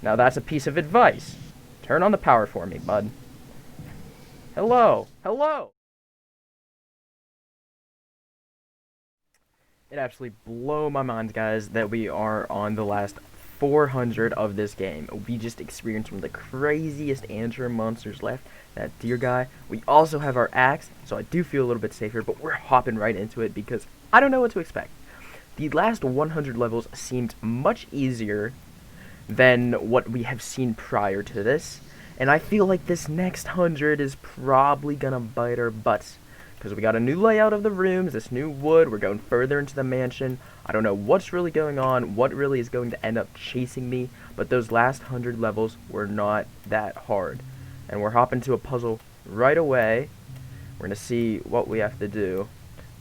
Now that's a piece of advice. Turn on the power for me, bud. Hello. Hello. It absolutely blow my mind, guys, that we are on the last 400 of this game. We just experienced one of the craziest ant monsters left. That deer guy. We also have our axe, so I do feel a little bit safer, but we're hopping right into it because I don't know what to expect. The last 100 levels seemed much easier than what we have seen prior to this, and I feel like this next 100 is probably gonna bite our butts. Because we got a new layout of the rooms, this new wood, we're going further into the mansion. I don't know what's really going on, what really is going to end up chasing me, but those last 100 levels were not that hard. And we're hopping to a puzzle right away. We're going to see what we have to do.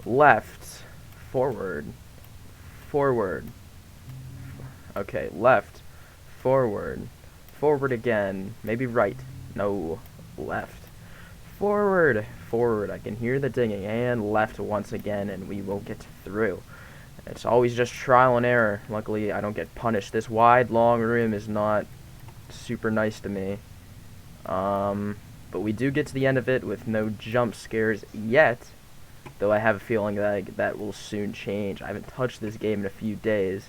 Left, forward, forward. Okay, left, forward, forward again, maybe right, no, left. Forward, forward, I can hear the dinging, and left once again, and we will get through. It's always just trial and error. Luckily, I don't get punished. This wide, long room is not super nice to me. But we do get to the end of it with no jump scares yet, though I have a feeling that that will soon change. I haven't touched this game in a few days,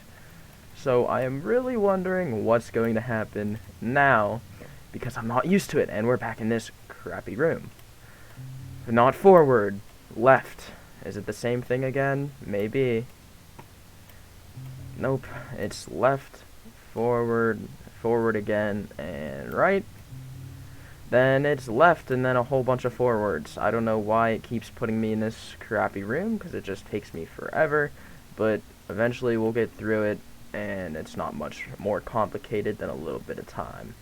so I am really wondering what's going to happen now, because I'm not used to it, and we're back in this crappy room. Not forward. Left. Is it the same thing again? Maybe. Nope. It's left, forward, forward again, and right. Then it's left, and then a whole bunch of forwards. I don't know why it keeps putting me in this crappy room, because it just takes me forever. But eventually we'll get through it, and it's not much more complicated than a little bit of time.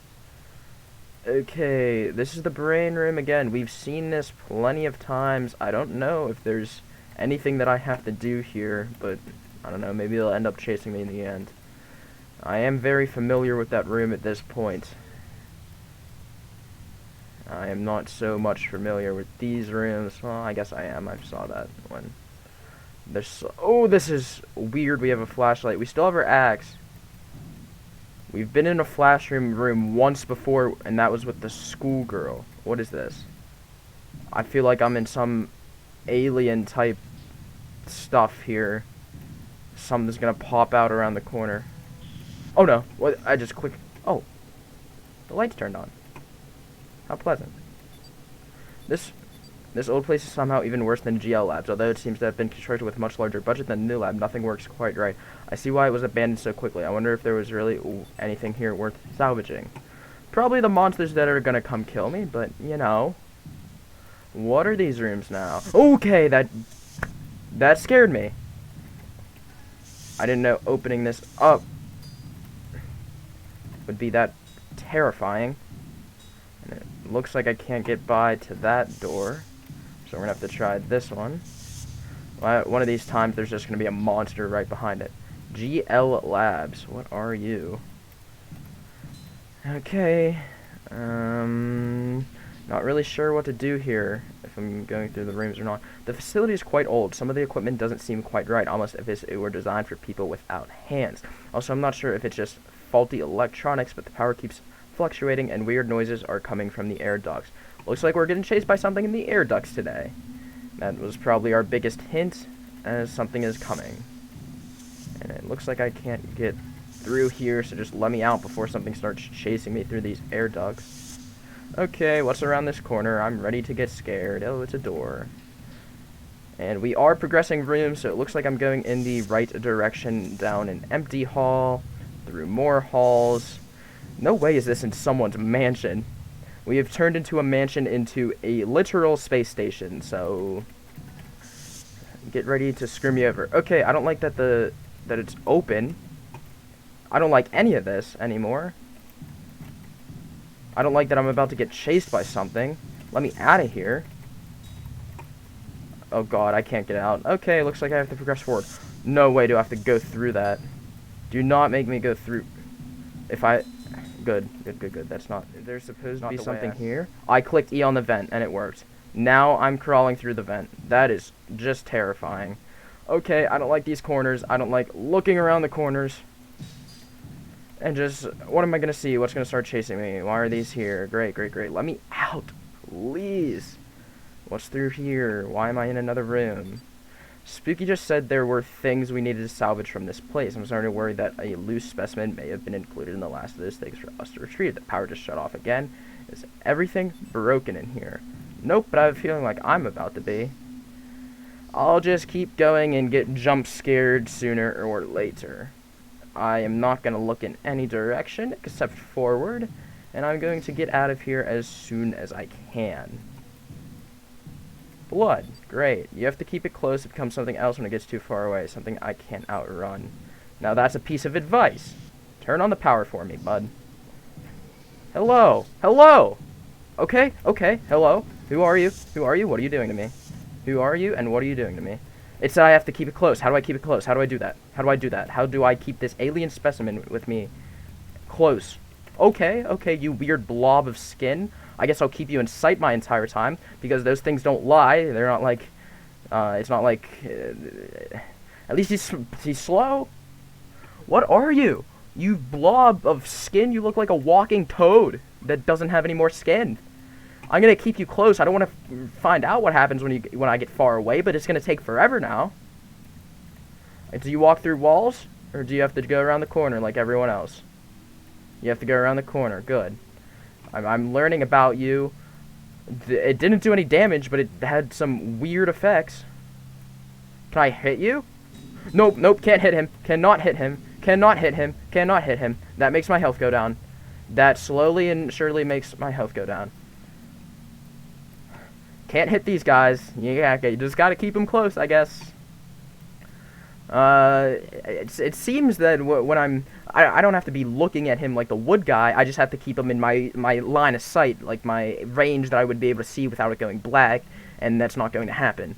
Okay, this is the brain room again. We've seen this plenty of times. I don't know if there's anything that I have to do here, but I don't know, maybe they'll end up chasing me in the end. I am very familiar with that room at this point. I am not so much familiar with these rooms. Well, I guess I am. I saw that one. There's, oh, this is weird. We have a flashlight. We still have our axe. We've been in a room once before, and that was with the schoolgirl. What is this? I feel like I'm in some alien type stuff here. Something's gonna pop out around the corner. Oh no, what? I just clicked. Oh, the lights turned on. How pleasant. This old place is somehow even worse than GL Labs, although it seems to have been constructed with a much larger budget than the new lab. Nothing works quite right. I see why it was abandoned so quickly. I wonder if there was really anything here worth salvaging. Probably the monsters that are gonna come kill me, but, you know. What are these rooms now? Okay, that scared me. I didn't know opening this up would be that terrifying. And it looks like I can't get by to that door. So we're gonna have to try this one. One of these times there's just gonna be a monster right behind it. GL Labs, what are you? Okay. Not really sure what to do here, if I'm going through the rooms or not. The facility is quite old. Some of the equipment doesn't seem quite right, almost as if it were designed for people without hands. Also, I'm not sure if it's just faulty electronics, but the power keeps fluctuating and weird noises are coming from the air ducts. Looks like we're getting chased by something in the air ducts today. That was probably our biggest hint, as something is coming. And it looks like I can't get through here, so just let me out before something starts chasing me through these air ducts. Okay, what's around this corner? I'm ready to get scared. Oh, it's a door. And we are progressing rooms, so it looks like I'm going in the right direction, down an empty hall, through more halls. No way is this in someone's mansion. We have turned into a mansion into a literal space station, so get ready to screw me over. Okay, I don't like that that it's open. I don't like any of this anymore. I don't like that I'm about to get chased by something. Let me out of here. Oh god, I can't get out. Okay, looks like I have to progress forward. No way do I have to go through that. Do not make me go through. If I... Good. That's not... There's supposed to be something here. I clicked E on the vent, and it worked. Now I'm crawling through the vent. That is just terrifying. Okay, I don't like these corners. I don't like looking around the corners. And just, what am I gonna see? What's gonna start chasing me? Why are these here? Great, great, great. Let me out, please. What's through here? Why am I in another room? Spooky just said there were things we needed to salvage from this place. I'm starting to worry that a loose specimen may have been included in the last of those things for us to retrieve. The power just shut off again. Is everything broken in here? Nope, but I have a feeling like I'm about to be. I'll just keep going and get jump scared sooner or later. I am not going to look in any direction except forward, and I'm going to get out of here as soon as I can. Blood. Great. You have to keep it close. It becomes something else when it gets too far away. Something I can't outrun. Now that's a piece of advice. Turn on the power for me, bud. Hello. Hello. Okay. Okay. Hello. Who are you? Who are you? What are you doing to me? Who are you and what are you doing to me? It said I have to keep it close. How do I keep it close? How do I do that? How do I do that? How do I keep this alien specimen with me close? Okay. Okay, you weird blob of skin. I guess I'll keep you in sight my entire time, because those things don't lie. They're not like, it's not like, at least he's slow. What are you? You blob of skin, you look like a walking toad that doesn't have any more skin. I'm gonna keep you close. I don't want to find out what happens when I get far away, but it's gonna take forever now. Do you walk through walls, or do you have to go around the corner like everyone else? You have to go around the corner. Good. I'm learning about you. It didn't do any damage, but it had some weird effects. Can I hit you? Nope, nope, can't hit him. Cannot hit him. Cannot hit him. Cannot hit him. That makes my health go down. That slowly and surely makes my health go down. Can't hit these guys. Yeah, you just gotta keep them close, I guess. It seems that when I don't have to be looking at him like the wood guy. I just have to keep him in my line of sight, like my range that I would be able to see without it going black, and that's not going to happen.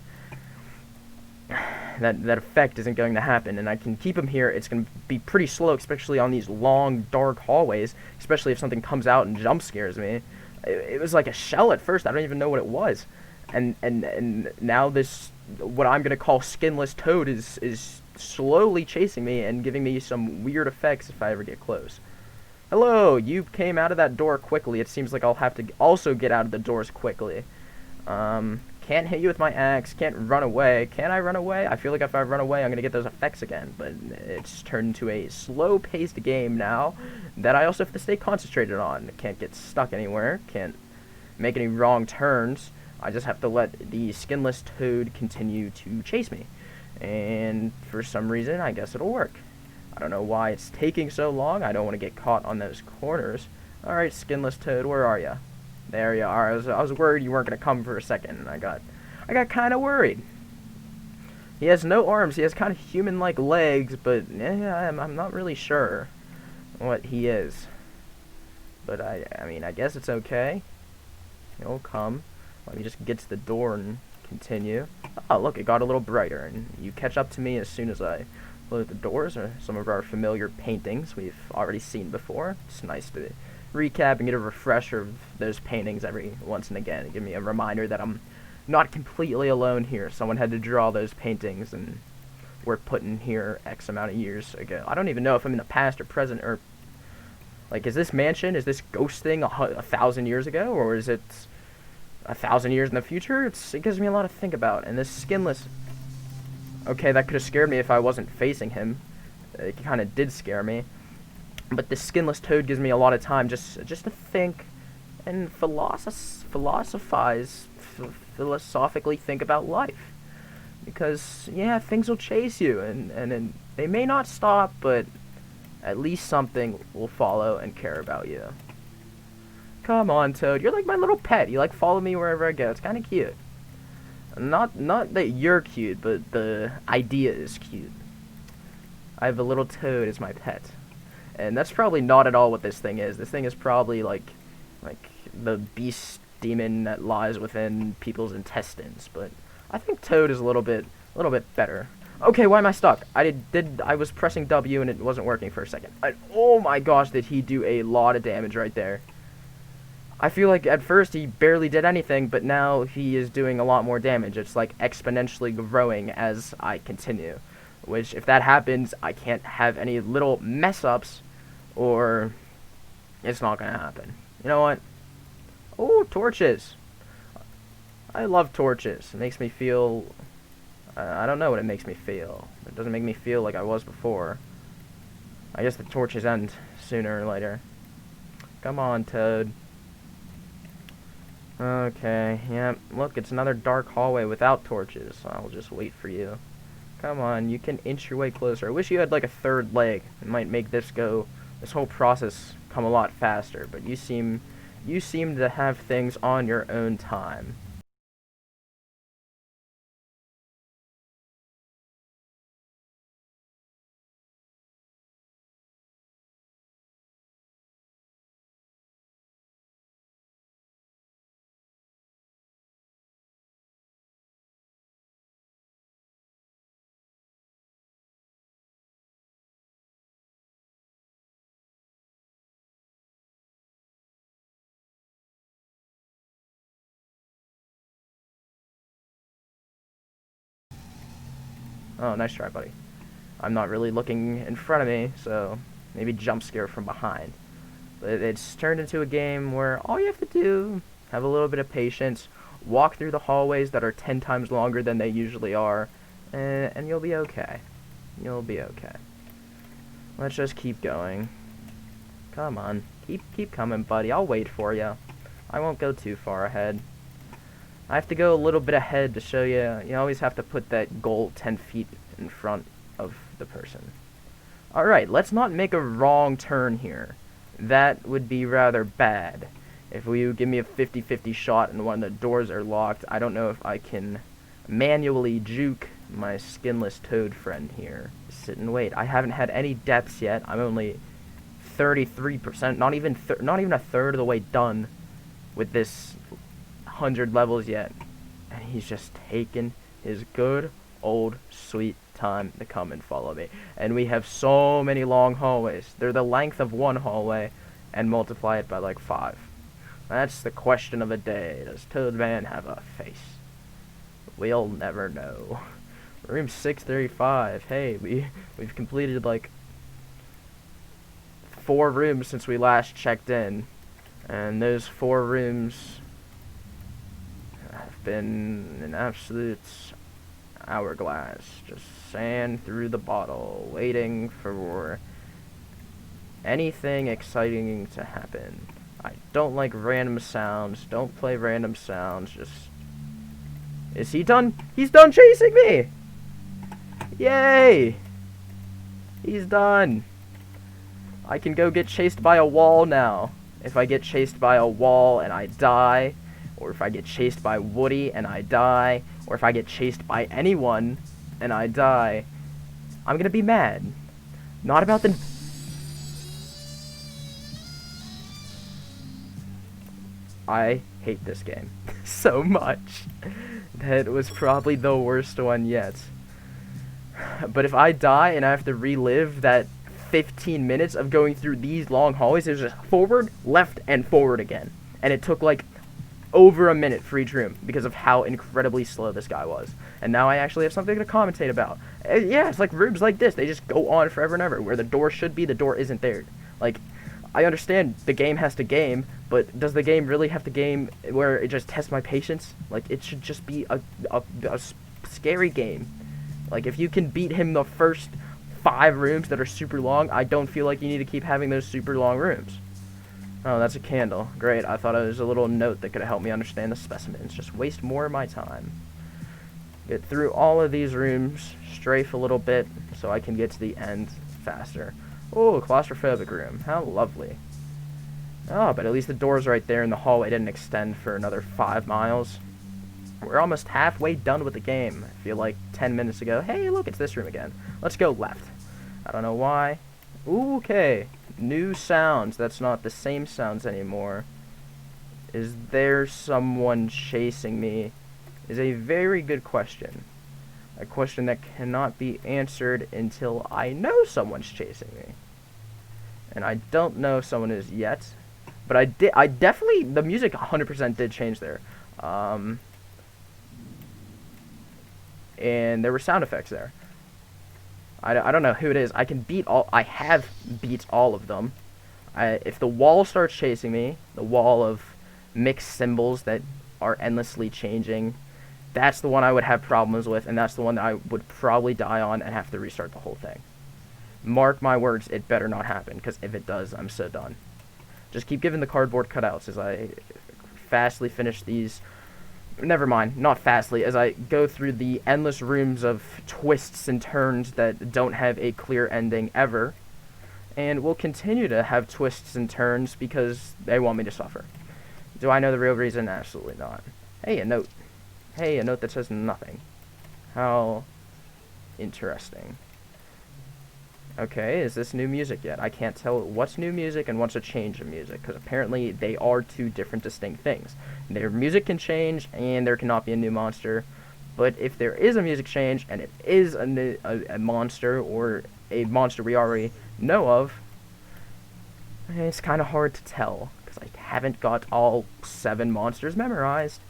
That effect isn't going to happen, and I can keep him here. It's going to be pretty slow, especially on these long, dark hallways, especially if something comes out and jump scares me. It was like a shell at first. I don't even know what it was. And now this, what I'm going to call skinless toad, is slowly chasing me and giving me some weird effects if I ever get close. Hello, you came out of that door quickly. It seems like I'll have to also get out of the doors quickly. Can't hit you with my axe, can't run away. Can I run away? I feel like if I run away, I'm going to get those effects again, but it's turned into a slow-paced game now that I also have to stay concentrated on. Can't get stuck anywhere, can't make any wrong turns. I just have to let the skinless toad continue to chase me. And for some reason, I guess it'll work. I don't know why it's taking so long. I don't want to get caught on those corners. Alright, skinless toad, where are you? There you are. I was worried you weren't going to come for a second, and I got kind of worried. He has no arms. He has kind of human-like legs, but yeah, I'm not really sure what he is. But I mean, I guess it's okay. He'll come. Let me just get to the door and continue. Oh, look, it got a little brighter, and you catch up to me as soon as I close the doors. Are some of our familiar paintings we've already seen before. It's nice to recap and get a refresher of those paintings every once and again. Give me a reminder that I'm not completely alone here. Someone had to draw those paintings, and were put in here X amount of years ago. I don't even know if I'm in the past or present, or like, is this mansion, is this ghost thing 1,000 years ago, or is it 1,000 years in the future? It gives me a lot to think about. And this skinless, okay, that could have scared me if I wasn't facing him. It kind of did scare me. But this skinless toad gives me a lot of time just to think and philosophically think about life. Because, yeah, things will chase you, and they may not stop, but at least something will follow and care about you. Come on, Toad. You're like my little pet. You like follow me wherever I go. It's kind of cute. Not that you're cute, but the idea is cute. I have a little toad as my pet. And that's probably not at all what this thing is. This thing is probably like the beast demon that lies within people's intestines. But I think Toad is a little bit better. Okay, why am I stuck? I was pressing W and it wasn't working for a second. Oh my gosh, did he do a lot of damage right there. I feel like at first he barely did anything, but now he is doing a lot more damage. It's like exponentially growing as I continue. Which, if that happens, I can't have any little mess-ups, or it's not gonna happen. You know what? Oh, torches. I love torches. It makes me feel... I don't know what it makes me feel. It doesn't make me feel like I was before. I guess the torches end sooner or later. Come on, Toad. Okay, yeah, look, it's another dark hallway without torches. I'll just wait for you. Come on, you can inch your way closer. I wish you had like a third leg. It might make this whole process come a lot faster, but you seem to have things on your own time. Oh, nice try, buddy. I'm not really looking in front of me, so maybe jump scare from behind. But it's turned into a game where all you have to do, have a little bit of patience, walk through the hallways that are 10 times longer than they usually are, and you'll be okay. You'll be okay. Let's just keep going. Come on. Keep coming, buddy. I'll wait for you. I won't go too far ahead. I have to go a little bit ahead to show you. You always have to put that goal 10 feet in front of the person. Alright, let's not make a wrong turn here. That would be rather bad. If you give me a 50-50 shot and one of the doors are locked, I don't know if I can manually juke my skinless toad friend here. Sit and wait. I haven't had any deaths yet. I'm only 33%, not even a third of the way done with this 100 levels yet. And he's just taking his good old sweet time to come and follow me. And we have so many long hallways. They're the length of one hallway and multiply it by like 5. That's the question of the day. Does Toadman have a face? We'll never know. Room 635. Hey, we've completed like 4 rooms since we last checked in. And those 4 rooms have been an absolute hourglass. Just sand through the bottle, waiting for anything exciting to happen. I don't like random sounds. Don't play random sounds. Just... Is he done? He's done chasing me! Yay! He's done. I can go get chased by a wall now. If I get chased by a wall and I die, or if I get chased by Woody and I die, or if I get chased by anyone and I die, I'm gonna be mad. Not about the... I hate this game so much. That was probably the worst one yet. But if I die and I have to relive that 15 minutes of going through these long hallways, there's just forward, left, and forward again. And it took like over a minute for each room because of how incredibly slow this guy was. And now I actually have something to commentate about. Yeah, it's like rooms like this. They just go on forever and ever. Where the door should be, the door isn't there. Like, I understand the game has to game, but does the game really have to game where it just tests my patience? Like, it should just be a scary game. Like, if you can beat him the first 5 rooms that are super long, I don't feel like you need to keep having those super long rooms. Oh, that's a candle. Great. I thought it was a little note that could help me understand the specimens. Just waste more of my time. Get through all of these rooms, strafe a little bit, so I can get to the end faster. Oh, claustrophobic room. How lovely. Oh, but at least the door's right there and the hallway didn't extend for another 5 miles. We're almost halfway done with the game. I feel like 10 minutes ago. Hey, look, it's this room again. Let's go left. I don't know why. Ooh, okay. New sounds. That's not the same sounds anymore. Is there someone chasing me? Is a very good question. A question that cannot be answered until I know someone's chasing me. And I don't know if someone is yet. But I definitely, the music 100% did change there. And there were sound effects there. I don't know who it is. I have beat all of them. If the wall starts chasing me, the wall of mixed symbols that are endlessly changing, that's the one I would have problems with, and that's the one that I would probably die on and have to restart the whole thing. Mark my words, it better not happen, because if it does, I'm so done. Just keep giving the cardboard cutouts as I fastly finish these. Never mind, not fastly, as I go through the endless rooms of twists and turns that don't have a clear ending ever. And will continue to have twists and turns because they want me to suffer. Do I know the real reason? Absolutely not. Hey, a note. Hey, a note that says nothing. How interesting. Okay, is this new music yet? I can't tell what's new music and what's a change of music, because apparently they are two different distinct things. Their music can change, and there cannot be a new monster. But if there is a music change, and it is a monster, or a monster we already know of, it's kind of hard to tell, because I haven't got all 7 monsters memorized.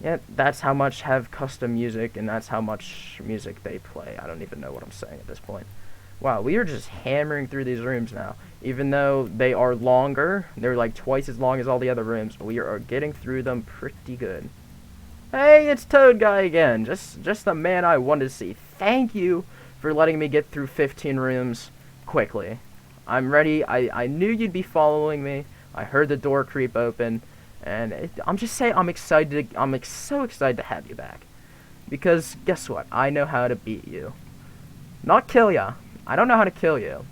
Yet, that's how much have custom music, and that's how much music they play. I don't even know what I'm saying at this point. Wow, we are just hammering through these rooms now. Even though they are longer, they're like twice as long as all the other rooms, we are getting through them pretty good. Hey, it's Toad Guy again. Just the man I wanted to see. Thank you for letting me get through 15 rooms quickly. I'm ready. I knew you'd be following me. I heard the door creep open, and I'm just saying I'm excited. I'm so excited to have you back, because guess what? I know how to beat you, not kill ya. I don't know how to kill you.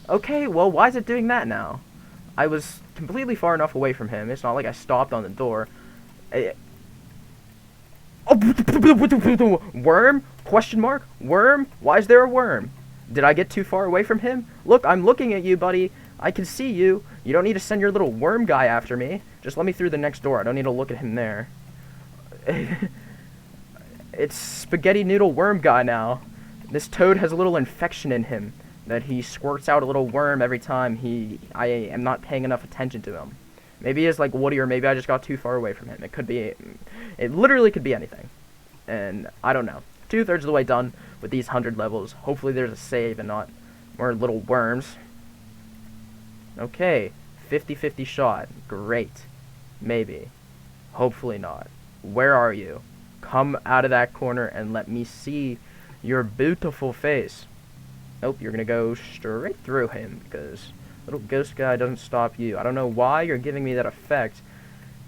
Okay, well, why is it doing that now? I was completely far enough away from him. It's not like I stopped on the door. Worm? Question mark? Worm? Why is there a worm? Did I get too far away from him? Look, I'm looking at you, buddy. I can see you. You don't need to send your little worm guy after me. Just let me through the next door. I don't need to look at him there. It's spaghetti noodle worm guy now. This toad has a little infection in him that he squirts out a little worm every time I am not paying enough attention to him. Maybe he is like Woody, or maybe I just got too far away from him. It literally could be anything. And I don't know. 2/3 of the way done with these 100 levels. Hopefully there's a save and not more little worms. Okay, 50-50 shot. Great. Maybe. Hopefully not. Where are you? Come out of that corner and let me see your beautiful face. Nope, you're gonna go straight through him, because little ghost guy doesn't stop you. I don't know why you're giving me that effect,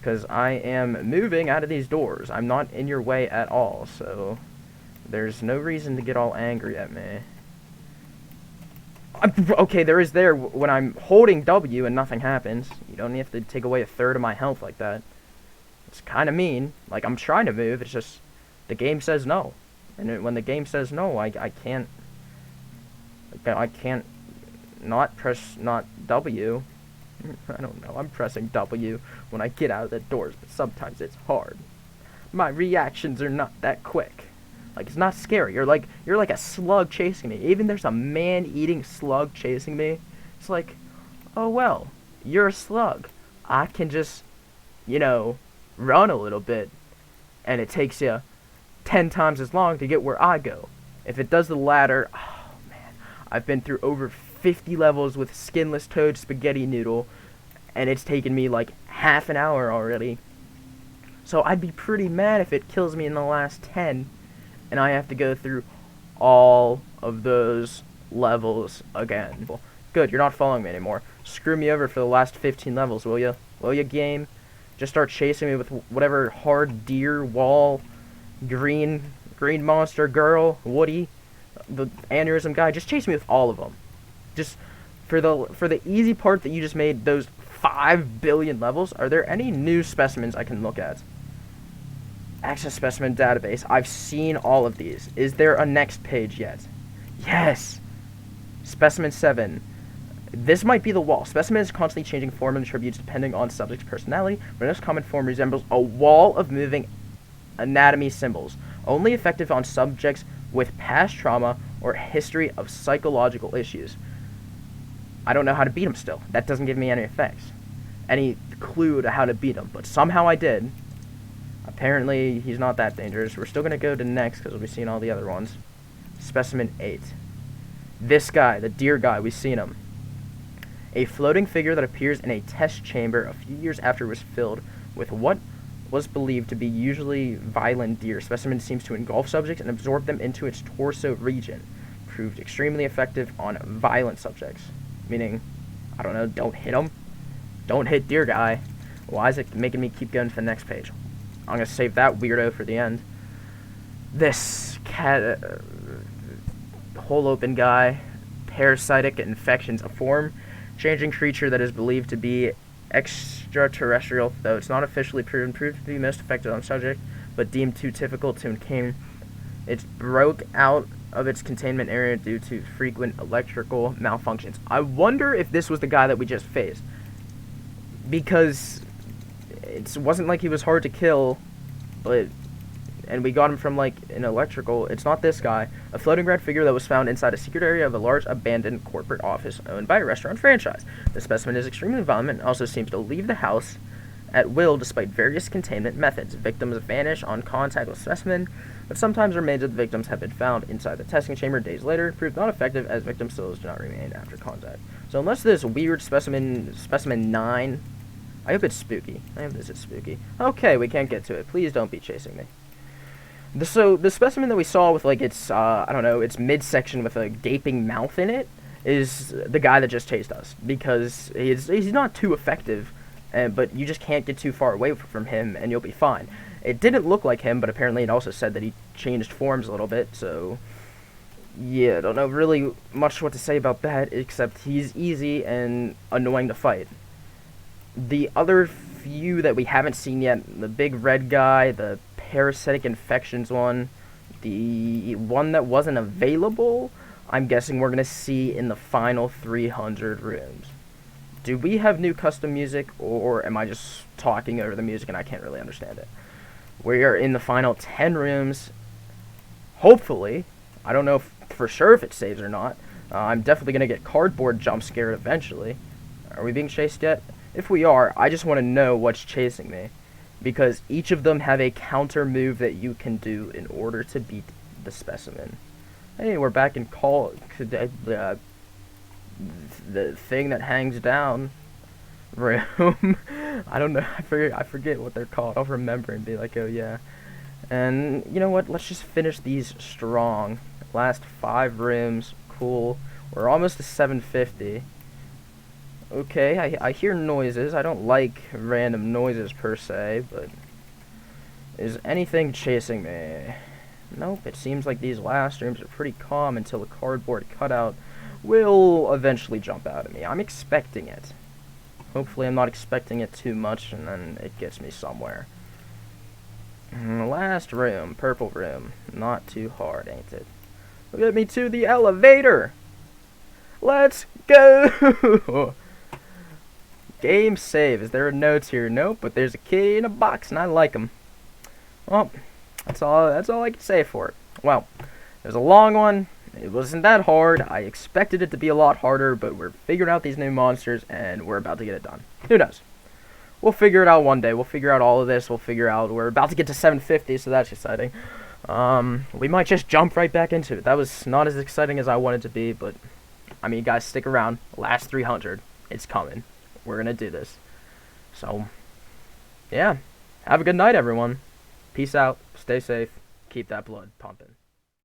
because I am moving out of these doors. I'm not in your way at all, so there's no reason to get all angry at me. Okay, there is there when I'm holding W and nothing happens. You don't have to take away 1/3 of my health like that. It's kind of mean. Like, I'm trying to move, it's just the game says no. And when the game says no, I can't not press not W. I don't know, I'm pressing W when I get out of the doors, but sometimes it's hard. My reactions are not that quick. Like, it's not scary. You're like a slug chasing me. Even there's a man-eating slug chasing me. It's like, oh well, you're a slug. I can just, run a little bit, and it takes you 10 times as long to get where I go. If it does the latter, oh man, I've been through over 50 levels with Skinless Toad Spaghetti Noodle, and it's taken me like half an hour already. So I'd be pretty mad if it kills me in the last 10, and I have to go through all of those levels again. Good, you're not following me anymore. Screw me over for the last 15 levels, will ya? Will ya, game? Just start chasing me with whatever hard deer, wall, green monster girl, Woody, the aneurysm guy. Just chase me with all of them. Just for the easy part that you just made those 5 billion levels. Are there any new specimens I can look at? Access specimen database. I've seen all of these. Is there a next page yet? Yes. Specimen 7. This might be the wall. Specimen is constantly changing form and attributes depending on subject's personality, but its common form resembles a wall of moving anatomy symbols, only effective on subjects with past trauma or history of psychological issues. I don't know how to beat him still. That doesn't give me any effects, any clue to how to beat him, but somehow I did. Apparently, he's not that dangerous. We're still going to go to next, because we'll be seeing all the other ones. Specimen 8. This guy, the deer guy, we've seen him. A floating figure that appears in a test chamber a few years after it was filled with what was believed to be usually violent deer. Specimen seems to engulf subjects and absorb them into its torso region. Proved extremely effective on violent subjects. Meaning, I don't know, don't hit them. Don't hit deer guy. Why is it making me keep going to the next page? I'm going to save that weirdo for the end. This cat, hole open guy, parasitic infections, a form-changing creature that is believed to be extraterrestrial, though it's not officially proved to be most effective on subject, but deemed too difficult to contain. It broke out of its containment area due to frequent electrical malfunctions. I wonder if this was the guy that we just faced, because it wasn't like he was hard to kill, and we got him from like an electrical. It's not this guy. A floating red figure that was found inside a secret area of a large abandoned corporate office owned by a restaurant franchise. The specimen is extremely violent and also seems to leave the house at will despite various containment methods. Victims vanish on contact with specimen, but sometimes remains of the victims have been found inside the testing chamber days later, proved not effective as victim souls do not remain after contact. So unless this weird specimen 9, I hope it's spooky. I hope this is spooky. Okay, we can't get to it. Please don't be chasing me. So the specimen that we saw with like its I don't know, its midsection with a gaping mouth in it is the guy that just chased us, because he's not too effective, but you just can't get too far away from him and you'll be fine. It didn't look like him, but apparently it also said that he changed forms a little bit, so yeah, I don't know really much what to say about that, except he's easy and annoying to fight. The other few that we haven't seen yet, the big red guy, the parasitic infections one, the one that wasn't available, I'm guessing we're going to see in the final 300 rooms. Do we have new custom music, or am I just talking over the music and I can't really understand it? We are in the final 10 rooms, hopefully. I don't know for sure if it saves or not. I'm definitely going to get cardboard jump scared eventually. Are we being chased yet? If we are, I just want to know what's chasing me, because each of them have a counter move that you can do in order to beat the specimen. Hey, we're back in the thing that hangs down room. I don't know, I forget what they're called. I'll remember and be like, oh yeah. And you know what, let's just finish these strong. Last 5 rooms, cool. We're almost to 750. Okay, I hear noises. I don't like random noises per se, but is anything chasing me? Nope, it seems like these last rooms are pretty calm until a cardboard cutout will eventually jump out at me. I'm expecting it. Hopefully I'm not expecting it too much and then it gets me somewhere. Last room, purple room. Not too hard, ain't it? Get me to the elevator! Let's go! Game save. Is there a note here? Nope, but there's a key in a box, and I like them. Well, that's all I can say for it. Well, it was a long one. It wasn't that hard. I expected it to be a lot harder, but we're figuring out these new monsters, and we're about to get it done. Who knows? We'll figure it out one day. We'll figure out all of this. We'll figure out. We're about to get to 750, so that's exciting. We might just jump right back into it. That was not as exciting as I wanted to be, but I mean, guys, stick around. Last 300. It's coming. We're gonna do this. So, yeah. Have a good night, everyone. Peace out. Stay safe. Keep that blood pumping.